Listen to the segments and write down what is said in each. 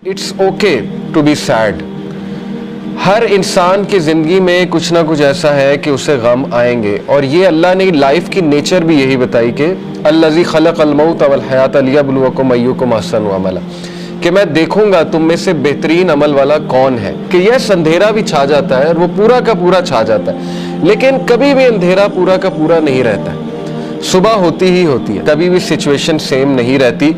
It's okay to be sad. ہر انسان کی زندگی میں کچھ نہ کچھ ایسا ہے کہ اسے غم آئیں گے، اور یہ اللہ نے لائف کی نیچر بھی یہی بتائی کہ الذی خلق الموت والحیات لیبلوکم ایکم احسن عملا، کہ میں دیکھوں گا تم میں سے بہترین عمل والا کون ہے. کہ یہ اندھیرا بھی چھا جاتا ہے اور وہ پورا کا پورا چھا جاتا ہے، لیکن کبھی بھی اندھیرا پورا کا پورا نہیں رہتا ہے. صبح ہوتی ہی ہوتی ہے، کبھی بھی سچویشن سیم نہیں رہتی.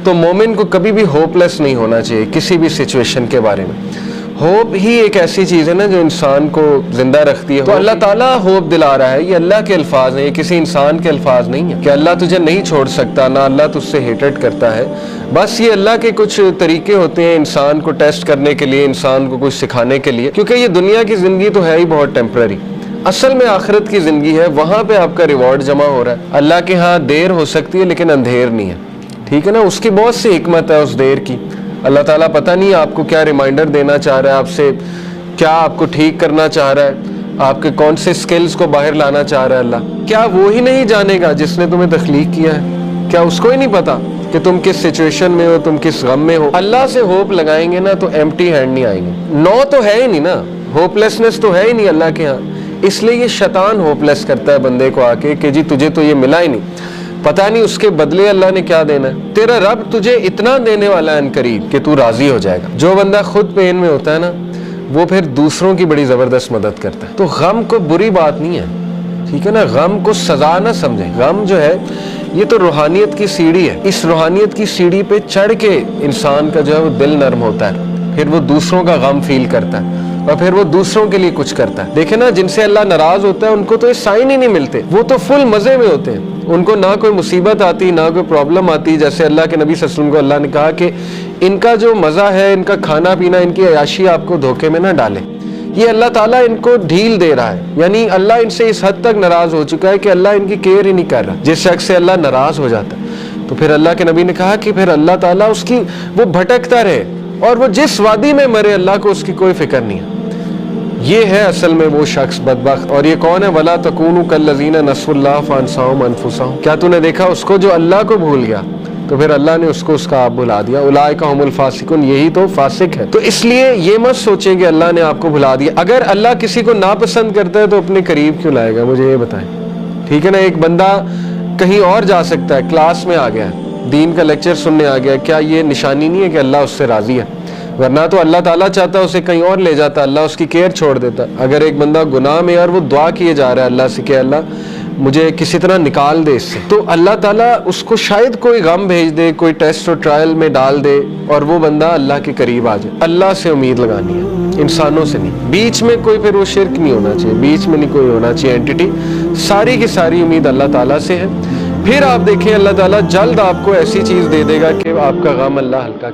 تو مومن کو کبھی بھی ہوپ لیس نہیں ہونا چاہیے کسی بھی سچویشن کے بارے میں. ہوپ ہی ایک ایسی چیز ہے نا جو انسان کو زندہ رکھتی ہے. تو اللہ تعالیٰ ہوپ دلا رہا ہے. یہ اللہ کے الفاظ ہیں، یہ کسی انسان کے الفاظ نہیں ہیں کہ اللہ تجھے نہیں چھوڑ سکتا، نہ اللہ تجھ سے ہیٹڈ کرتا ہے. بس یہ اللہ کے کچھ طریقے ہوتے ہیں انسان کو ٹیسٹ کرنے کے لیے، انسان کو کچھ سکھانے کے لیے. کیونکہ یہ دنیا کی زندگی تو ہے ہی بہت ٹیمپرری، اصل میں آخرت کی زندگی ہے، وہاں پہ آپ کا ریوارڈ جمع ہو رہا ہے. اللہ کے ہاں دیر ہو سکتی ہے لیکن اندھیر نہیں ہے. ٹھیک ہے نا، اس کی بہت سی حکمت ہے اس دیر کی. اللہ تعالیٰ پتہ نہیں آپ کو کیا ریمائنڈر دینا چاہ رہا ہے آپ سے، کیا آپ کو ٹھیک کرنا چاہ رہا ہے، آپ کے کون سے سکلز کو باہر لانا چاہ رہا ہے اللہ. کیا وہ ہی نہیں جانے گا جس نے تمہیں تخلیق کیا ہے؟ کیا اس کو ہی نہیں پتا کہ تم کس سچویشن میں ہو، تم کس غم میں ہو؟ اللہ سے ہوپ لگائیں گے نا تو ایمٹی ہینڈ نہیں آئیں گے. نو تو ہے ہی نہیں نا، ہوپ لیسنس تو ہے ہی نہیں اللہ کے ہاں. اس لیے یہ شیطان ہوپ لیس کرتا ہے بندے کو آ کے کہ جی تجھے تو یہ ملا ہی نہیں، پتہ نہیں اس کے بدلے اللہ نے کیا دینا ہے. تیرا رب تجھے اتنا دینے والا ہے انقریب کہ تو راضی ہو جائے گا. جو بندہ خود پین میں ہوتا ہے نا، وہ پھر دوسروں کی بڑی زبردست مدد کرتا ہے. تو غم کو بری بات نہیں ہے، ٹھیک ہے نا، غم کو سزا نہ سمجھیں. غم جو ہے یہ تو روحانیت کی سیڑھی ہے. اس روحانیت کی سیڑھی پہ چڑھ کے انسان کا جو ہے وہ دل نرم ہوتا ہے، پھر وہ دوسروں کا غم فیل کرتا ہے اور پھر وہ دوسروں کے لیے کچھ کرتا ہے. دیکھیں نا، جن سے اللہ ناراض ہوتا ہے ان کو تو یہ سائن ہی نہیں ملتے، وہ تو فل مزے میں ہوتے ہیں. ان کو نہ کوئی مصیبت آتی، نہ کوئی پرابلم آتی. جیسے اللہ کے نبی صلی اللہ علیہ وسلم کو اللہ نے کہا کہ ان کا جو مزہ ہے، ان کا کھانا پینا، ان کی عیاشی آپ کو دھوکے میں نہ ڈالے. یہ اللہ تعالیٰ ان کو ڈھیل دے رہا ہے، یعنی اللہ ان سے اس حد تک ناراض ہو چکا ہے کہ اللہ ان کی کیئر ہی نہیں کر رہا. جس شخص سے اللہ ناراض ہو جاتا ہے تو پھر اللہ کے نبی نے کہا کہ پھر اللہ تعالیٰ اس کی وہ بھٹکتا رہے اور وہ جس وادی میں مرے اللہ کو اس کی کوئی فکر نہیں ہے. یہ ہے اصل میں وہ شخص بدبخت. اور یہ کون ہے؟ وَلَا تَكُونُوا كَالَّذِينَ نَسُوا اللَّهَ فَأَنسَاهُمْ أَنفُسَهُمْ. کیا تو نے دیکھا اس کو جو اللہ کو بھول گیا تو پھر اللہ نے اس کو اس کا آپ بھلا دیا. اولئک هم الفاسقون، یہی تو فاسق ہے. تو اس لیے یہ مت سوچیں کہ اللہ نے آپ کو بھلا دیا. اگر اللہ کسی کو ناپسند کرتا ہے تو اپنے قریب کیوں لائے گا؟ مجھے یہ بتائیں. ٹھیک ہے نا، ایک بندہ کہیں اور جا سکتا ہے، کلاس میں آ گیا ہے، دین کا لیکچر سننے آ گیا، کیا یہ نشانی نہیں ہے کہ اللہ اس سے راضی ہے؟ ورنہ تو اللہ تعالیٰ چاہتا اسے کہیں اور لے جاتا، اللہ اس کی کیئر چھوڑ دیتا. اگر ایک بندہ گناہ میں اور وہ دعا کیے جا رہا ہے اللہ سے کہ اللہ مجھے کسی طرح نکال دے اس سے، تو اللہ تعالیٰ اس کو شاید کوئی غم بھیج دے، کوئی ٹیسٹ اور ٹرائل میں ڈال دے اور وہ بندہ اللہ کے قریب آ جائے. اللہ سے امید لگانی ہے، انسانوں سے نہیں. بیچ میں کوئی پھر وہ شرک نہیں ہونا چاہیے، بیچ میں نہیں کوئی ہونا چاہیے اینٹیٹی. ساری کی ساری امید اللہ تعالیٰ سے ہے. پھر آپ دیکھیں اللہ تعالیٰ جلد آپ کو ایسی چیز دے دے گا کہ آپ کا غم اللہ ہلکا